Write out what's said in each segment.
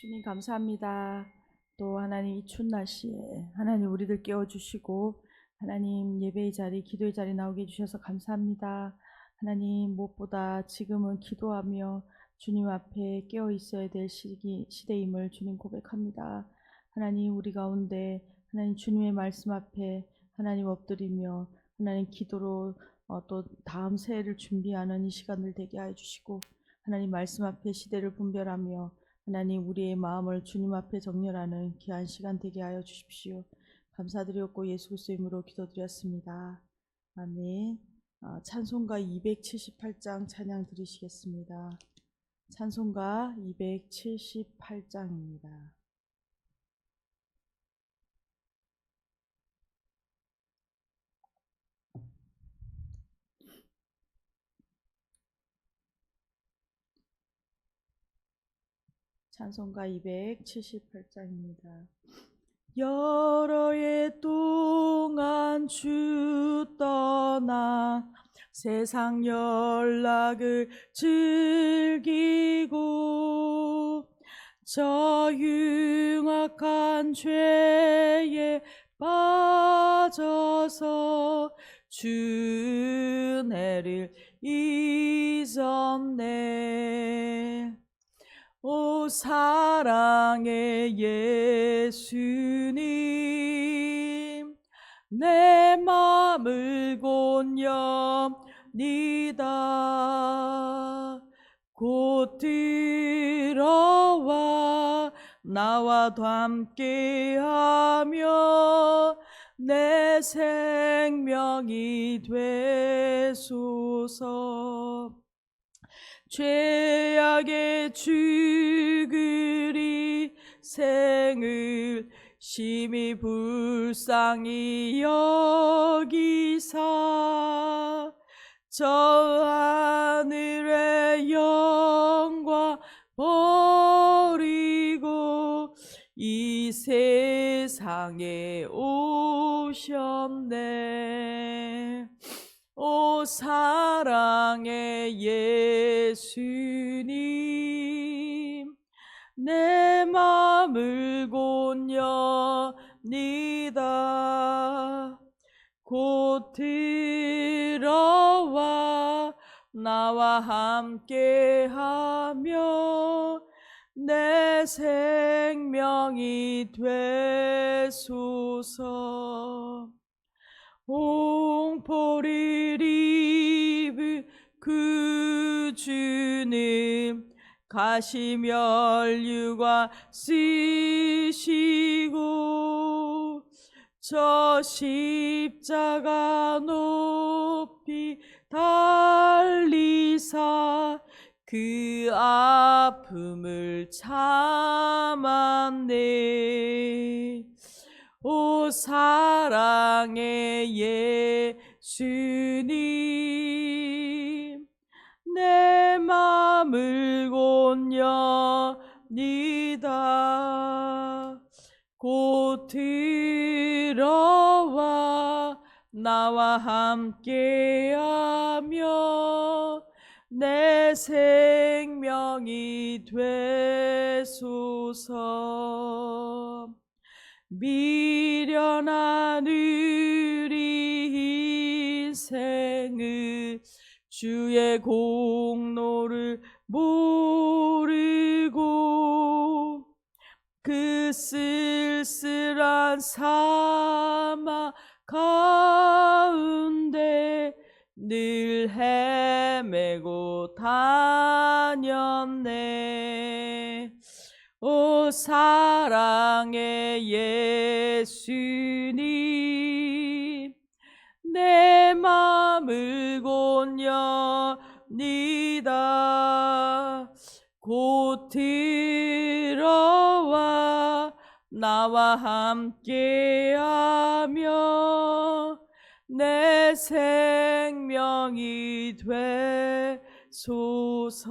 주님 감사합니다. 또 하나님 이 추운 날씨에 하나님 우리들 깨워주시고 하나님 예배의 자리, 기도의 자리 나오게 해주셔서 감사합니다. 하나님 무엇보다 지금은 기도하며 주님 앞에 깨어 있어야 될 시대임을 주님 고백합니다. 하나님 우리 가운데 하나님 주님의 말씀 앞에 하나님 엎드리며 하나님 기도로 또 다음 새해를 준비하는 이 시간을 되게 하여 주시고 하나님 말씀 앞에 시대를 분별하며 하나님 우리의 마음을 주님 앞에 정렬하는 귀한 시간 되게 하여 주십시오. 감사드렸고 예수 그리스도 이름으로 기도드렸습니다. 아멘. 찬송가 278장 찬양 드리시겠습니다. 찬송가 278장입니다. 찬송가 278장입니다. 여러 해 동안 주 떠나 세상 연락을 즐기고 저 흉악한 죄에 빠져서 주 은혜를 잊었네. 오 사랑의 예수님 내 맘을 곧엽니다. 곧 들어와 나와 함께하며 내 생명이 되소서. 죄악의 죽으리 생을 심히 불쌍히 여기사 저 하늘의 영광 버리고 이 세상에 오셨네. 오 사랑의 예수님 내 맘을 곧엽니다. 곧 들어와 나와 함께하며 내 생명이 되소서. 홍포를 입은 그 주님 가시면류관 쓰시고 저 십자가 높이 달리사 그 아픔을 참았네. 오 사랑의 예수님 내 맘을 곧엽니다. 곧 들어와 나와 함께하며 내 생명이 되소서. 미련한 우리 인생을 주의 공로를 모르고 그 쓸쓸한 사막 가운데 늘 헤매고 다녔네. 오 사랑의 예수님 내 맘을 곧엽니다. 곧 들어와 나와 함께하며 내 생명이 되소서.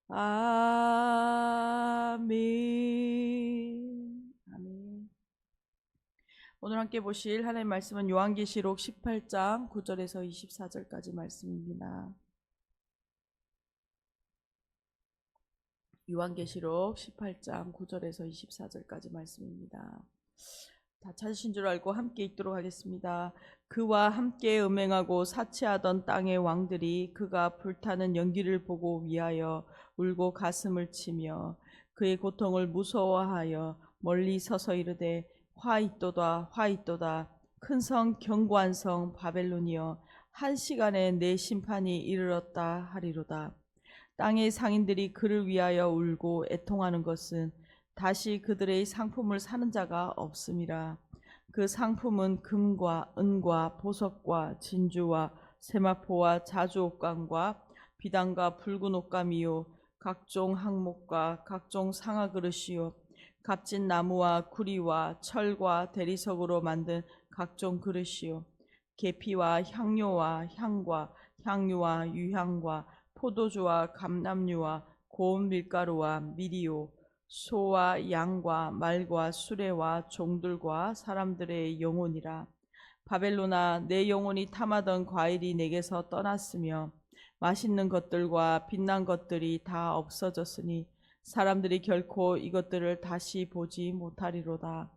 아멘. 아멘. 오늘 함께 보실 하나님의 말씀은 요한계시록 18장 9절에서 24절까지 말씀입니다. 요한계시록 18장 9절에서 24절까지 말씀입니다. 다 찾으신 줄 알고 함께 읽도록 하겠습니다. 그와 함께 음행하고 사치하던 땅의 왕들이 그가 불타는 연기를 보고 위하여 울고 가슴을 치며 그의 고통을 무서워하여 멀리 서서 이르되 화 있도다 화 있도다 큰 성 견고한 성 바벨론이여 한 시간에 내 심판이 이르렀다 하리로다. 땅의 상인들이 그를 위하여 울고 애통하는 것은 다시 그들의 상품을 사는 자가 없음이라. 그 상품은 금과 은과 보석과 진주와 세마포와 자주옥감과 비단과 붉은 옷감이요 각종 항목과 각종 상아 그릇이요 값진 나무와 구리와 철과 대리석으로 만든 각종 그릇이요 계피와 향료와 향과 향유와 유향과 포도주와 감람류와 고운 밀가루와 미리요 소와 양과 말과 수레와 종들과 사람들의 영혼이라. 바벨론아 내 영혼이 탐하던 과일이 내게서 떠났으며 맛있는 것들과 빛난 것들이 다 없어졌으니 사람들이 결코 이것들을 다시 보지 못하리로다.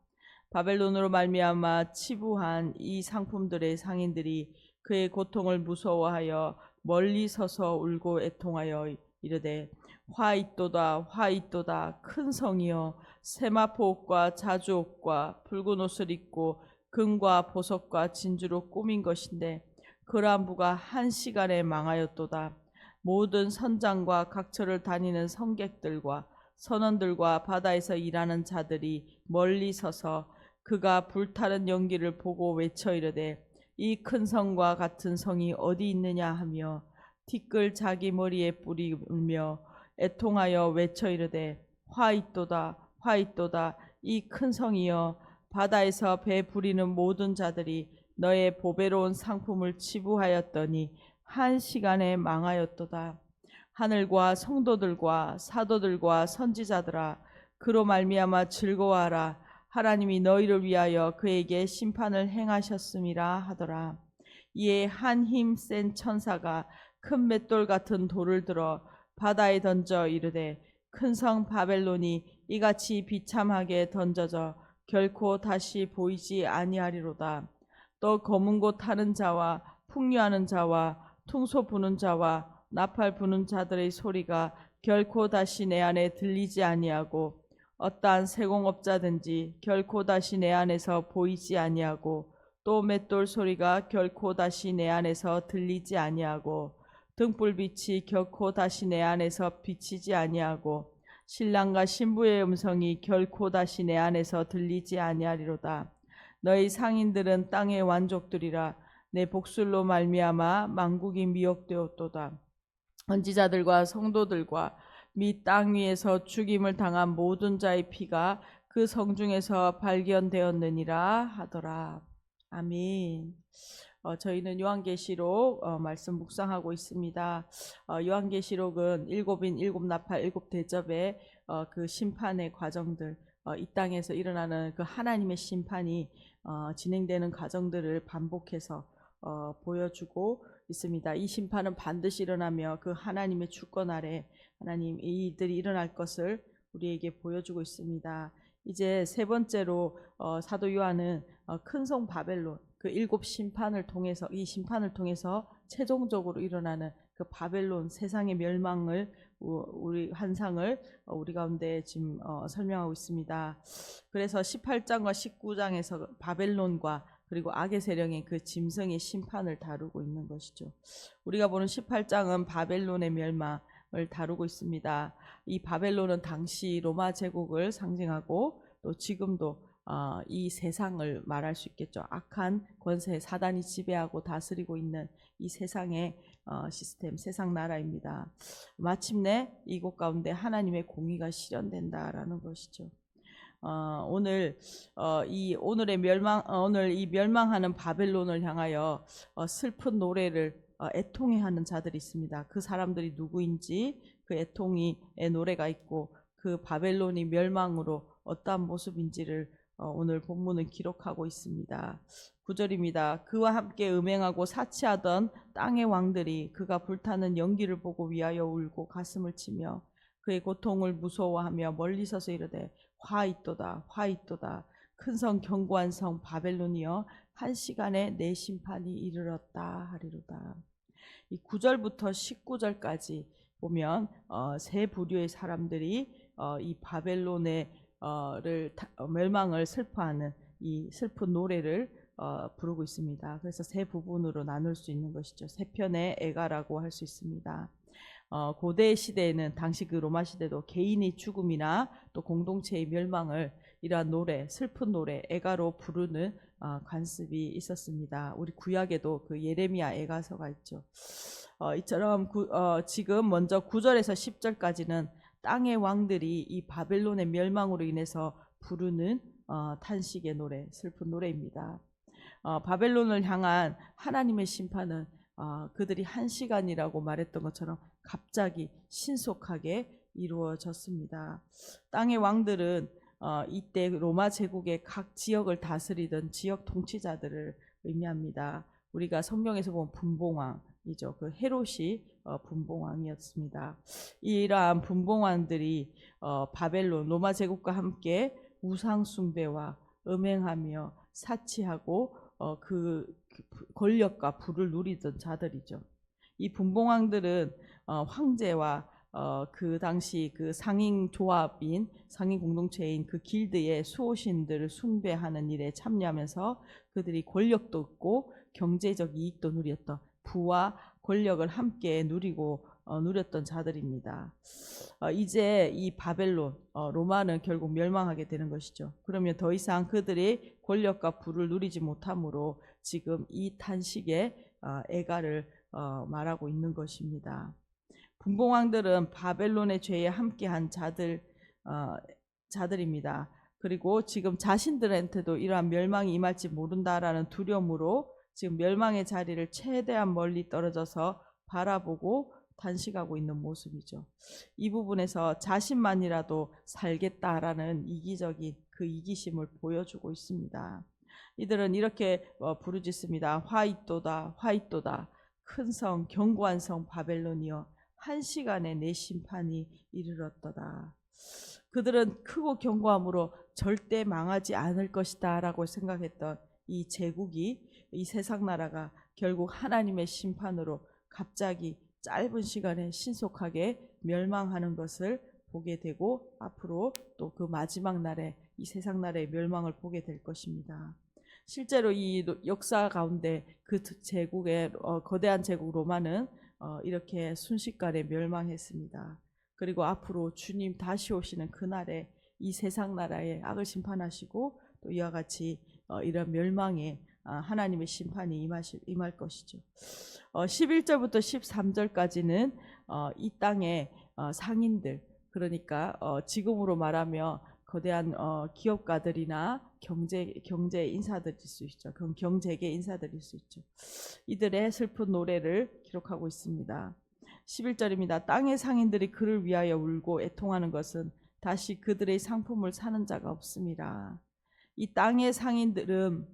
바벨론으로 말미암아 치부한 이 상품들의 상인들이 그의 고통을 무서워하여 멀리 서서 울고 애통하여 이르되 화 있도다 화 있도다 큰 성이여 세마포 옷과 자주 옷과 붉은 옷을 입고 금과 보석과 진주로 꾸민 것인데 그 람부가 한 시간에 망하였도다. 모든 선장과 각처를 다니는 성객들과 선원들과 바다에서 일하는 자들이 멀리 서서 그가 불타는 연기를 보고 외쳐 이르되 이 큰 성과 같은 성이 어디 있느냐 하며 티끌 자기 머리에 뿌리며 애통하여 외쳐 이르되 화 있도다 화 있도다 이 큰 성이여 바다에서 배 부리는 모든 자들이 너의 보배로운 상품을 치부하였더니 한 시간에 망하였도다. 하늘과 성도들과 사도들과 선지자들아 그로 말미암아 즐거워하라. 하나님이 너희를 위하여 그에게 심판을 행하셨음이라 하더라. 이에 한 힘 센 천사가 큰 맷돌 같은 돌을 들어 바다에 던져 이르되 큰 성 바벨론이 이같이 비참하게 던져져 결코 다시 보이지 아니하리로다. 또 검은 곳 타는 자와 풍류하는 자와 퉁소 부는 자와 나팔 부는 자들의 소리가 결코 다시 내 안에 들리지 아니하고 어떠한 세공업자든지 결코 다시 내 안에서 보이지 아니하고 또 맷돌 소리가 결코 다시 내 안에서 들리지 아니하고 등불빛이 결코 다시 내 안에서 비치지 아니하고 신랑과 신부의 음성이 결코 다시 내 안에서 들리지 아니하리로다. 너희 상인들은 땅의 완족들이라. 내 복술로 말미암아 만국이 미혹되었도다. 선지자들과 성도들과 및 땅 위에서 죽임을 당한 모든 자의 피가 그 성중에서 발견되었느니라 하더라. 아멘. 저희는 요한계시록 말씀 묵상하고 있습니다. 요한계시록은 일곱인 일곱 나팔 일곱 대접의 그 심판의 과정들, 이 땅에서 일어나는 그 하나님의 심판이 진행되는 과정들을 반복해서 보여주고 있습니다. 이 심판은 반드시 일어나며 그 하나님의 주권 아래 하나님 이 일들이 일어날 것을 우리에게 보여주고 있습니다. 이제 세 번째로 사도 요한은 큰 성 바벨론 그 일곱 심판을 통해서 이 심판을 통해서 최종적으로 일어나는 그 바벨론 세상의 멸망을 우리 환상을 우리 가운데 지금 설명하고 있습니다. 그래서 18장과 19장에서 바벨론과 그리고 악의 세력의 그 짐승의 심판을 다루고 있는 것이죠. 우리가 보는 18장은 바벨론의 멸망을 다루고 있습니다. 이 바벨론은 당시 로마 제국을 상징하고 또 지금도 이 세상을 말할 수 있겠죠. 악한 권세 사단이 지배하고 다스리고 있는 이 세상의 시스템, 세상 나라입니다. 마침내 이곳 가운데 하나님의 공의가 실현된다라는 것이죠. 오늘 이 멸망하는 바벨론을 향하여 슬픈 노래를 애통해하는 자들이 있습니다. 그 사람들이 누구인지 그 애통의 노래가 있고 그 바벨론이 멸망으로 어떠한 모습인지를 오늘 본문은 기록하고 있습니다. 9절입니다. 그와 함께 음행하고 사치하던 땅의 왕들이 그가 불타는 연기를 보고 위하여 울고 가슴을 치며 그의 고통을 무서워하며 멀리 서서 이르되 화 있도다 화 있도다. 큰 성 견고한 성 바벨론이여 한 시간에 내 심판이 이르렀다 하리로다. 이 9절부터 19절까지 보면 세 부류의 사람들이 이 바벨론의 멸망을 슬퍼하는 이 슬픈 노래를 부르고 있습니다. 그래서 세 부분으로 나눌 수 있는 것이죠. 세 편의 애가라고 할 수 있습니다. 고대 시대에는 당시 그 로마 시대도 개인의 죽음이나 또 공동체의 멸망을 이러한 노래, 슬픈 노래, 애가로 부르는 관습이 있었습니다. 우리 구약에도 그 예레미야 애가서가 있죠. 이처럼 지금 먼저 9절에서 10절까지는 땅의 왕들이 이 바벨론의 멸망으로 인해서 부르는 탄식의 노래, 슬픈 노래입니다. 바벨론을 향한 하나님의 심판은 그들이 한 시간이라고 말했던 것처럼 갑자기 신속하게 이루어졌습니다. 땅의 왕들은 이때 로마 제국의 각 지역을 다스리던 지역 통치자들을 의미합니다. 우리가 성경에서 보면 분봉왕이죠. 그 헤롯이 분봉왕이었습니다. 이러한 분봉왕들이 바벨론 로마 제국과 함께 우상 숭배와 음행하며 사치하고 그 권력과 부를 누리던 자들이죠. 이 분봉왕들은 황제와 그 당시 그 상인 조합인 상인 공동체인 그 길드의 수호신들을 숭배하는 일에 참여하면서 그들이 권력도 얻고 경제적 이익도 누렸던 부와 권력을 함께 누렸던 자들입니다. 이제 이 바벨론, 로마는 결국 멸망하게 되는 것이죠. 그러면 더 이상 그들이 권력과 부를 누리지 못하므로 지금 이 탄식의 애가를 말하고 있는 것입니다. 분봉왕들은 바벨론의 죄에 함께한 자들입니다. 그리고 지금 자신들한테도 이러한 멸망이 임할지 모른다라는 두려움으로 지금 멸망의 자리를 최대한 멀리 떨어져서 바라보고 탄식하고 있는 모습이죠. 이 부분에서 자신만이라도 살겠다라는 이기적인 그 이기심을 보여주고 있습니다. 이들은 이렇게 부르짖습니다. 화 있도다 화 있도다. 큰 성 견고한 성 바벨론이여 한 시간에 내 심판이 이르렀도다. 그들은 크고 견고함으로 절대 망하지 않을 것이다 라고 생각했던 이 제국이, 이 세상 나라가 결국 하나님의 심판으로 갑자기 짧은 시간에 신속하게 멸망하는 것을 보게 되고 앞으로 또 그 마지막 날에 이 세상 나라의 멸망을 보게 될 것입니다. 실제로 이 역사 가운데 그 제국의 거대한 제국 로마는 이렇게 순식간에 멸망했습니다. 그리고 앞으로 주님 다시 오시는 그날에 이 세상 나라에 악을 심판하시고 또 이와 같이 이런 멸망에 하나님의 심판이 임할 것이죠. 11절부터 13절까지는 이 땅의 상인들, 그러니까 지금으로 말하며 거대한 기업가들이나 경제 인사들일 수 있죠. 경제계 인사들일 수 있죠. 이들의 슬픈 노래를 기록하고 있습니다. 11절입니다. 땅의 상인들이 그를 위하여 울고 애통하는 것은 다시 그들의 상품을 사는 자가 없습니다. 이 땅의 상인들은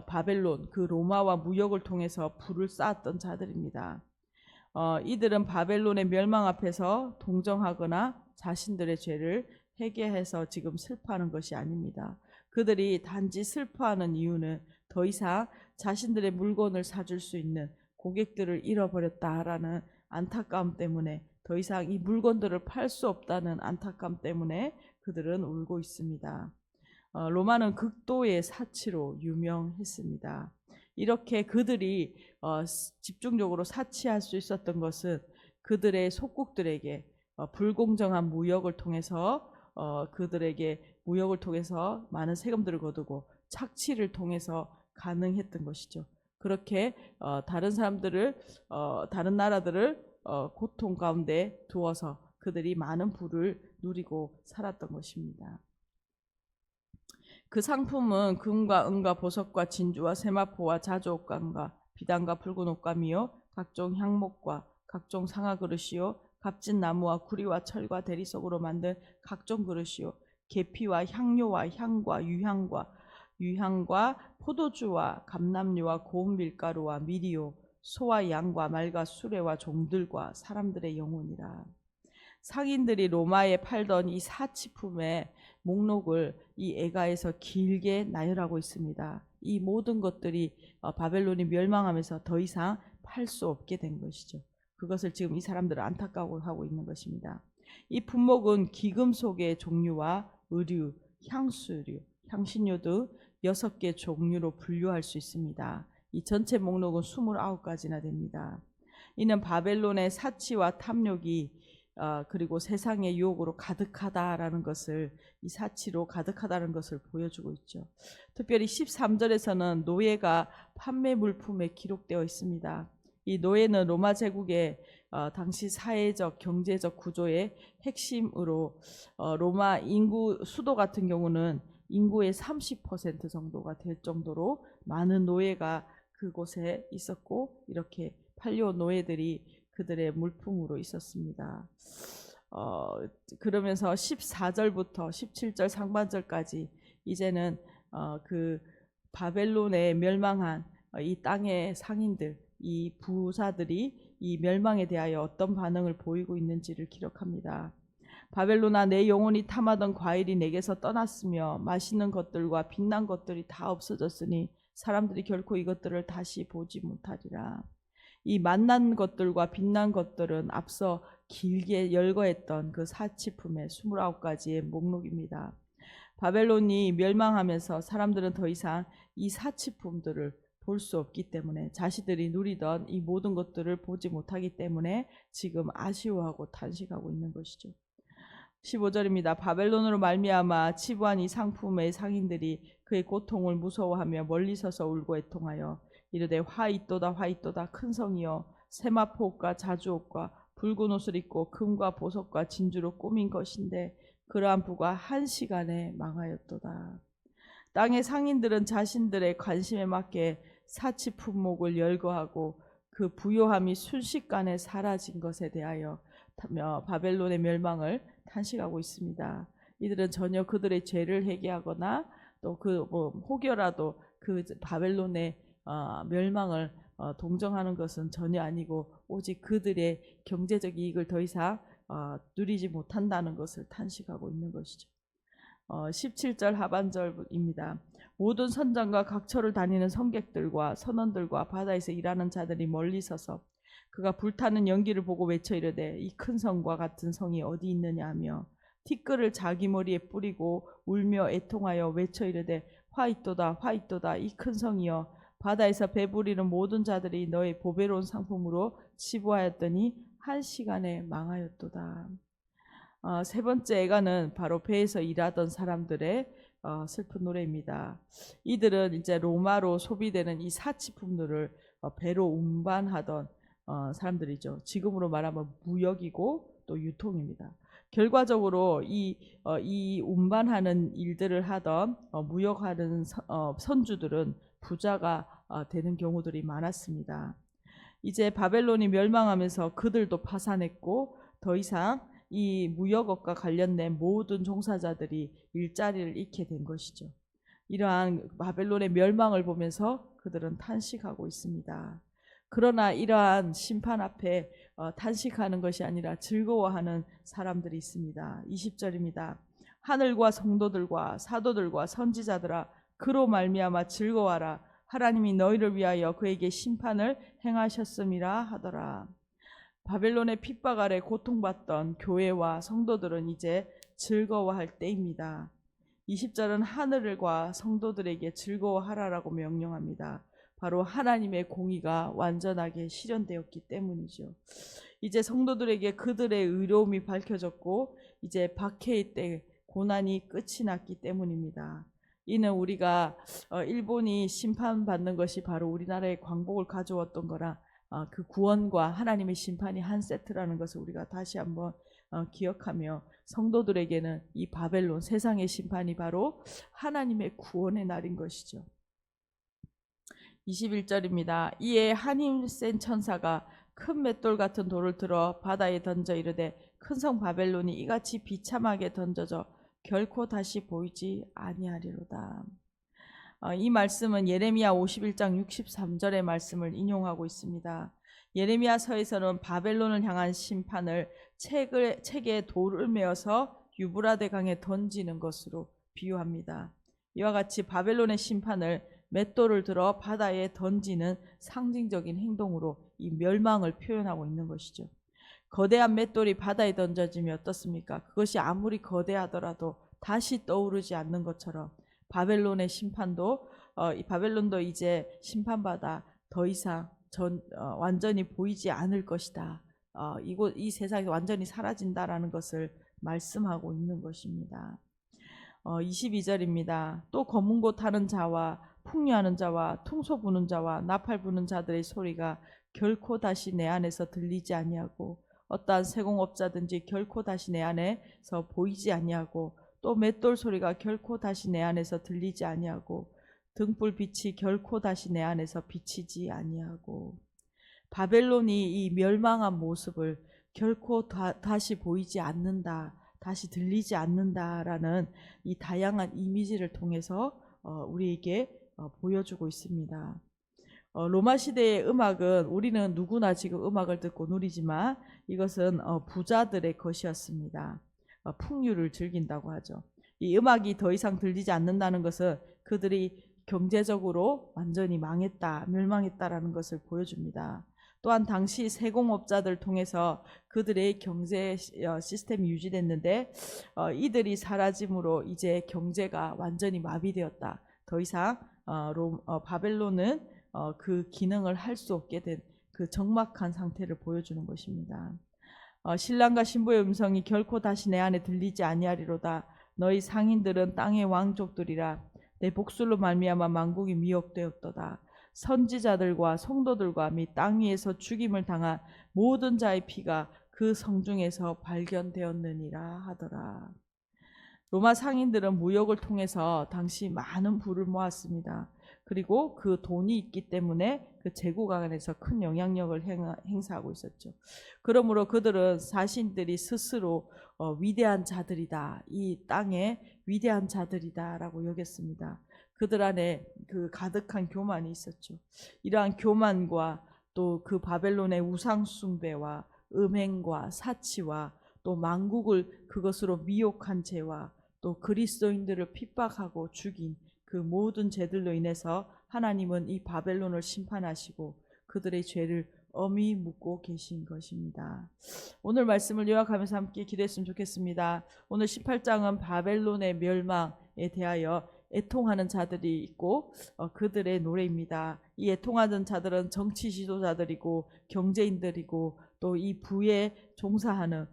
바벨론, 그 로마와 무역을 통해서 부를 쌓았던 자들입니다. 이들은 바벨론의 멸망 앞에서 동정하거나 자신들의 죄를 회개해서 지금 슬퍼하는 것이 아닙니다. 그들이 단지 슬퍼하는 이유는 더 이상 자신들의 물건을 사줄 수 있는 고객들을 잃어버렸다라는 안타까움 때문에, 더 이상 이 물건들을 팔 수 없다는 안타까움 때문에 그들은 울고 있습니다. 로마는 극도의 사치로 유명했습니다. 이렇게 그들이 집중적으로 사치할 수 있었던 것은 그들의 속국들에게 불공정한 무역을 통해서 그들에게 무역을 통해서 많은 세금들을 거두고 착취를 통해서 가능했던 것이죠. 그렇게 다른 사람들을 다른 나라들을 고통 가운데 두어서 그들이 많은 부를 누리고 살았던 것입니다. 그 상품은 금과 은과 보석과 진주와 세마포와 자주옷감과 비단과 붉은 옷감이요 각종 향목과 각종 상아 그릇이요 값진 나무와 구리와 철과 대리석으로 만든 각종 그릇이요 계피와 향료와 향과 유향과 포도주와 감람류와 고운 밀가루와 미리요 소와 양과 말과 수레와 종들과 사람들의 영혼이라. 상인들이 로마에 팔던 이 사치품의 목록을 이 에가에서 길게 나열하고 있습니다. 이 모든 것들이 바벨론이 멸망하면서 더 이상 팔 수 없게 된 것이죠. 그것을 지금 이 사람들은 안타까워하고 있는 것입니다. 이 품목은 기금속의 종류와 의류, 향수류, 향신료 등 6개 종류로 분류할 수 있습니다. 이 전체 목록은 29가지나 됩니다. 이는 바벨론의 사치와 탐욕이 그리고 세상의 유혹으로 가득하다라는 것을, 이 사치로 가득하다는 것을 보여주고 있죠. 특별히 13절에서는 노예가 판매 물품에 기록되어 있습니다. 이 노예는 로마 제국의 당시 사회적 경제적 구조의 핵심으로 로마 인구 수도 같은 경우는 인구의 30% 정도가 될 정도로 많은 노예가 그곳에 있었고, 이렇게 팔려온 노예들이 그들의 물품으로 있었습니다. 그러면서 14절부터 17절 상반절까지 이제는 그 바벨론에 멸망한 이 땅의 상인들, 이 부사들이 이 멸망에 대하여 어떤 반응을 보이고 있는지를 기록합니다. 바벨론아, 내 영혼이 탐하던 과일이 내게서 떠났으며 맛있는 것들과 빛난 것들이 다 없어졌으니 사람들이 결코 이것들을 다시 보지 못하리라. 이 맛난 것들과 빛난 것들은 앞서 길게 열거했던 그 사치품의 29가지의 목록입니다. 바벨론이 멸망하면서 사람들은 더 이상 이 사치품들을 볼 수 없기 때문에, 자신들이 누리던 이 모든 것들을 보지 못하기 때문에 지금 아쉬워하고 탄식하고 있는 것이죠. 15절입니다. 바벨론으로 말미암아 치부한 이 상품의 상인들이 그의 고통을 무서워하며 멀리 서서 울고 애통하여 이르되 화이또다 화이또다 큰 성이여, 세마포옷과 자주옷과 붉은 옷을 입고 금과 보석과 진주로 꾸민 것인데 그러한 부가 한 시간에 망하였도다. 땅의 상인들은 자신들의 관심에 맞게 사치 품목을 열거하고 그 부요함이 순식간에 사라진 것에 대하여 바벨론의 멸망을 탄식하고 있습니다. 이들은 전혀 그들의 죄를 회개하거나 또 혹여라도 그 바벨론의 멸망을 동정하는 것은 전혀 아니고, 오직 그들의 경제적 이익을 더 이상 누리지 못한다는 것을 탄식하고 있는 것이죠. 17절 하반절입니다. 모든 선장과 각처를 다니는 성객들과 선원들과 바다에서 일하는 자들이 멀리 서서 그가 불타는 연기를 보고 외쳐 이르되 이 큰 성과 같은 성이 어디 있느냐 하며 티끌을 자기 머리에 뿌리고 울며 애통하여 외쳐 이르되 화이또다 화이또다 이 큰 성이여, 바다에서 배부리는 모든 자들이 너의 보배로운 상품으로 치부하였더니 한 시간에 망하였도다. 세 번째 애가는 바로 배에서 일하던 사람들의 슬픈 노래입니다. 이들은 이제 로마로 소비되는 이 사치품들을 배로 운반하던 사람들이죠. 지금으로 말하면 무역이고 또 유통입니다. 결과적으로 이 운반하는 일들을 하던 무역하는 선주들은 부자가 되는 경우들이 많았습니다. 이제 바벨론이 멸망하면서 그들도 파산했고, 더 이상 이 무역업과 관련된 모든 종사자들이 일자리를 잃게 된 것이죠. 이러한 바벨론의 멸망을 보면서 그들은 탄식하고 있습니다. 그러나 이러한 심판 앞에 탄식하는 것이 아니라 즐거워하는 사람들이 있습니다. 20절입니다. 하늘과 성도들과 사도들과 선지자들아, 그로 말미암아 즐거워하라. 하나님이 너희를 위하여 그에게 심판을 행하셨음이라 하더라. 바벨론의 핍박 아래 고통받던 교회와 성도들은 이제 즐거워할 때입니다. 20절은 하늘과 성도들에게 즐거워하라라고 명령합니다. 바로 하나님의 공의가 완전하게 실현되었기 때문이죠. 이제 성도들에게 그들의 의로움이 밝혀졌고 이제 박해의 때 고난이 끝이 났기 때문입니다. 이는 우리가 일본이 심판받는 것이 바로 우리나라의 광복을 가져왔던 거라, 그 구원과 하나님의 심판이 한 세트라는 것을 우리가 다시 한번 기억하며, 성도들에게는 이 바벨론 세상의 심판이 바로 하나님의 구원의 날인 것이죠. 21절입니다. 이에 한 힘 센 천사가 큰 맷돌 같은 돌을 들어 바다에 던져 이르되 큰 성 바벨론이 이같이 비참하게 던져져 결코 다시 보이지 아니하리로다. 이 말씀은 예레미야 51장 63절의 말씀을 인용하고 있습니다. 예레미야서에서는 바벨론을 향한 심판을 책에 돌을 메어서 유브라데 강에 던지는 것으로 비유합니다. 이와 같이 바벨론의 심판을 맷돌을 들어 바다에 던지는 상징적인 행동으로 이 멸망을 표현하고 있는 것이죠. 거대한 맷돌이 바다에 던져지면 어떻습니까? 그것이 아무리 거대하더라도 다시 떠오르지 않는 것처럼 바벨론의 심판도 이 바벨론도 이제 심판받아 더 이상 완전히 보이지 않을 것이다. 이 세상이 완전히 사라진다라는 것을 말씀하고 있는 것입니다. 22절입니다. 또 검은 고 타는 자와 풍류하는 자와 퉁소 부는 자와 나팔 부는 자들의 소리가 결코 다시 내 안에서 들리지 아니하고 어떠한 세공업자든지 결코 다시 내 안에서 보이지 아니하고 또 맷돌 소리가 결코 다시 내 안에서 들리지 아니하고 등불 빛이 결코 다시 내 안에서 비치지 아니하고 바벨론이 이 멸망한 모습을 결코 다시 보이지 않는다, 다시 들리지 않는다라는 이 다양한 이미지를 통해서 우리에게 보여주고 있습니다. 로마 시대의 음악은 우리는 누구나 지금 음악을 듣고 누리지만 이것은 부자들의 것이었습니다. 풍류를 즐긴다고 하죠. 이 음악이 더 이상 들리지 않는다는 것은 그들이 경제적으로 완전히 망했다, 멸망했다라는 것을 보여줍니다. 또한 당시 세공업자들 통해서 그들의 경제 시스템이 유지됐는데 이들이 사라짐으로 이제 경제가 완전히 마비되었다. 더 이상 바벨론은 그 기능을 할 수 없게 된 그 적막한 상태를 보여주는 것입니다. 신랑과 신부의 음성이 결코 다시 내 안에 들리지 아니하리로다. 너희 상인들은 땅의 왕족들이라. 내 복술로 말미암아 만국이 미혹되었도다. 선지자들과 성도들과 및 땅 위에서 죽임을 당한 모든 자의 피가 그 성중에서 발견되었느니라 하더라. 로마 상인들은 무역을 통해서 당시 많은 부를 모았습니다. 그리고 그 돈이 있기 때문에 그 제국 안에서 큰 영향력을 행사하고 있었죠. 그러므로 그들은 자신들이 스스로 위대한 자들이다, 이 땅의 위대한 자들이다라고 여겼습니다. 그들 안에 그 가득한 교만이 있었죠. 이러한 교만과 또 그 바벨론의 우상 숭배와 음행과 사치와 또 만국을 그것으로 미혹한 죄와 또 그리스도인들을 핍박하고 죽인 그 모든 죄들로 인해서 하나님은 이 바벨론을 심판하시고 그들의 죄를 엄히 묻고 계신 것입니다. 오늘 말씀을 요약하면서 함께 기도했으면 좋겠습니다. 오늘 18장은 바벨론의 멸망에 대하여 애통하는 자들이 있고 그들의 노래입니다. 이 애통하는 자들은 정치 지도자들이고 경제인들이고 또 이 부에 종사하는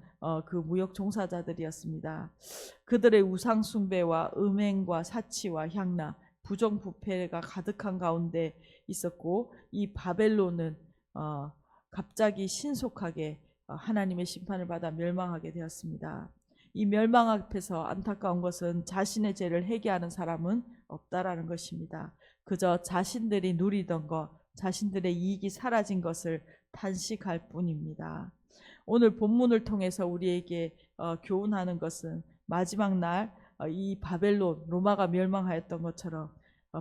그 무역 종사자들이었습니다. 그들의 우상 숭배와 음행과 사치와 향락, 부정부패가 가득한 가운데 있었고 이 바벨론은 갑자기 신속하게 하나님의 심판을 받아 멸망하게 되었습니다. 이 멸망 앞에서 안타까운 것은 자신의 죄를 회개하는 사람은 없다라는 것입니다. 그저 자신들이 누리던 것, 자신들의 이익이 사라진 것을 탄식할 뿐입니다. 오늘 본문을 통해서 우리에게 교훈하는 것은 마지막 날 이 바벨론, 로마가 멸망하였던 것처럼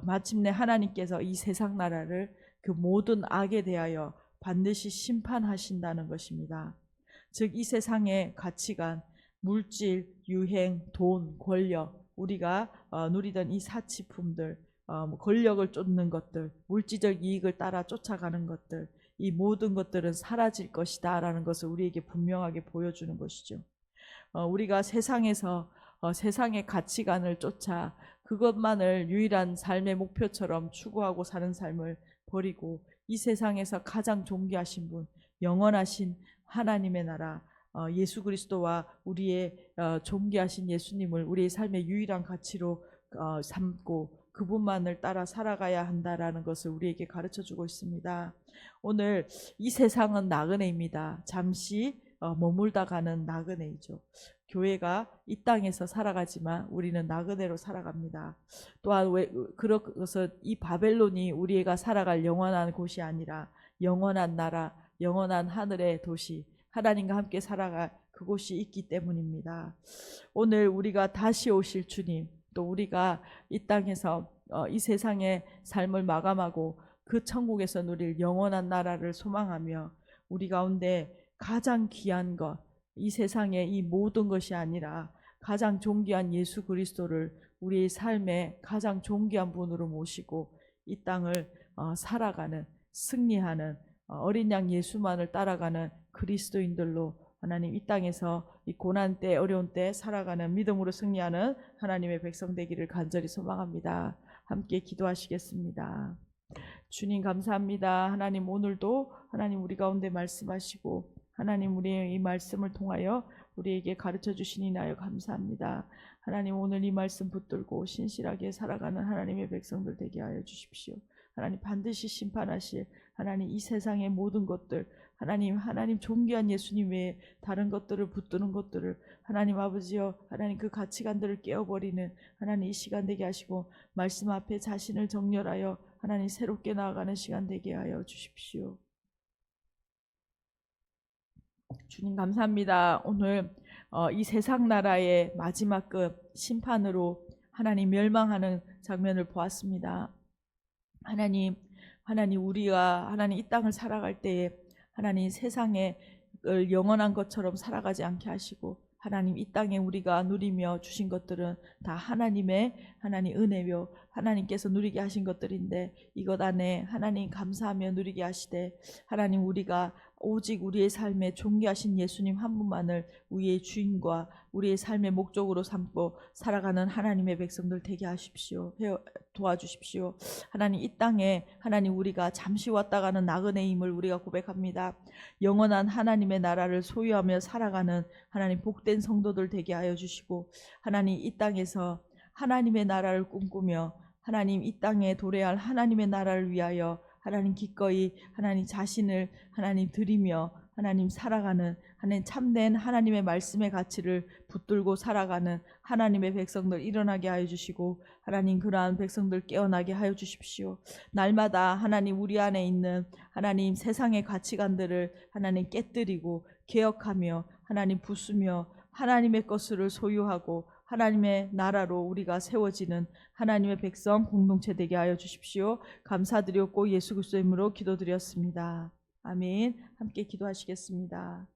마침내 하나님께서 이 세상 나라를 그 모든 악에 대하여 반드시 심판하신다는 것입니다. 즉 이 세상의 가치관, 물질, 유행, 돈, 권력, 우리가 누리던 이 사치품들, 권력을 쫓는 것들, 물질적 이익을 따라 쫓아가는 것들, 이 모든 것들은 사라질 것이다 라는 것을 우리에게 분명하게 보여주는 것이죠. 우리가 세상에서 세상의 가치관을 쫓아 그것만을 유일한 삶의 목표처럼 추구하고 사는 삶을 버리고 이 세상에서 가장 존귀하신 분, 영원하신 하나님의 나라, 예수 그리스도와 우리의 존귀하신 예수님을 우리의 삶의 유일한 가치로 삼고 그분만을 따라 살아가야 한다라는 것을 우리에게 가르쳐주고 있습니다. 오늘 이 세상은 나그네입니다. 잠시 머물다 가는 나그네이죠. 교회가 이 땅에서 살아가지만 우리는 나그네로 살아갑니다. 또한 그래서 이 바벨론이 우리가 살아갈 영원한 곳이 아니라 영원한 나라, 영원한 하늘의 도시, 하나님과 함께 살아갈 그곳이 있기 때문입니다. 오늘 우리가 다시 오실 주님, 또 우리가 이 땅에서 이 세상의 삶을 마감하고 그 천국에서 누릴 영원한 나라를 소망하며 우리 가운데 가장 귀한 것, 이 세상의 이 모든 것이 아니라 가장 존귀한 예수 그리스도를 우리의 삶에 가장 존귀한 분으로 모시고 이 땅을 살아가는, 승리하는, 어린 양 예수만을 따라가는 그리스도인들로 하나님 이 땅에서 이 고난 때, 어려운 때 살아가는, 믿음으로 승리하는 하나님의 백성 되기를 간절히 소망합니다. 함께 기도하시겠습니다. 주님 감사합니다. 하나님 오늘도 하나님 우리 가운데 말씀하시고 하나님 우리의 이 말씀을 통하여 우리에게 가르쳐 주시니 나여 감사합니다. 하나님 오늘 이 말씀 붙들고 신실하게 살아가는 하나님의 백성들 되게 하여 주십시오. 하나님 반드시 심판하실 하나님 이 세상의 모든 것들, 하나님 존귀한 예수님 외에 다른 것들을 붙드는 것들을 하나님 아버지여 하나님 그 가치관들을 깨어버리는 하나님 이 시간 되게 하시고 말씀 앞에 자신을 정렬하여 하나님 새롭게 나아가는 시간 되게 하여 주십시오. 주님 감사합니다. 오늘 이 세상 나라의 마지막 끝 심판으로 하나님 멸망하는 장면을 보았습니다. 하나님 우리가 하나님 이 땅을 살아갈 때에 하나님 세상에 영원한 것처럼 살아가지 않게 하시고 하나님 이 땅에 우리가 누리며 주신 것들은 다 하나님의 은혜며 하나님께서 누리게 하신 것들인데 이것 안에 하나님 감사하며 누리게 하시되 하나님 우리가 오직 우리의 삶에 존귀하신 예수님 한 분만을 우리의 주인과 우리의 삶의 목적으로 삼고 살아가는 하나님의 백성들 되게 하십시오. 도와주십시오. 하나님 이 땅에 하나님 우리가 잠시 왔다 가는 나그네임을 우리가 고백합니다. 영원한 하나님의 나라를 소유하며 살아가는 하나님 복된 성도들 되게 하여 주시고 하나님 이 땅에서 하나님의 나라를 꿈꾸며 하나님 이 땅에 도래할 하나님의 나라를 위하여 하나님 기꺼이 하나님 자신을 하나님 드리며 하나님 살아가는 하나님 참된 하나님의 말씀의 가치를 붙들고 살아가는 하나님의 백성들 일어나게 하여 주시고 하나님 그러한 백성들 깨어나게 하여 주십시오. 날마다 하나님 우리 안에 있는 하나님 세상의 가치관들을 하나님 깨뜨리고 개혁하며 하나님 부수며 하나님의 것을 소유하고 하나님의 나라로 우리가 세워지는 하나님의 백성 공동체 되게 하여 주십시오. 감사드렸고 예수 그리스도의 이름으로 기도드렸습니다. 아멘. 함께 기도하시겠습니다.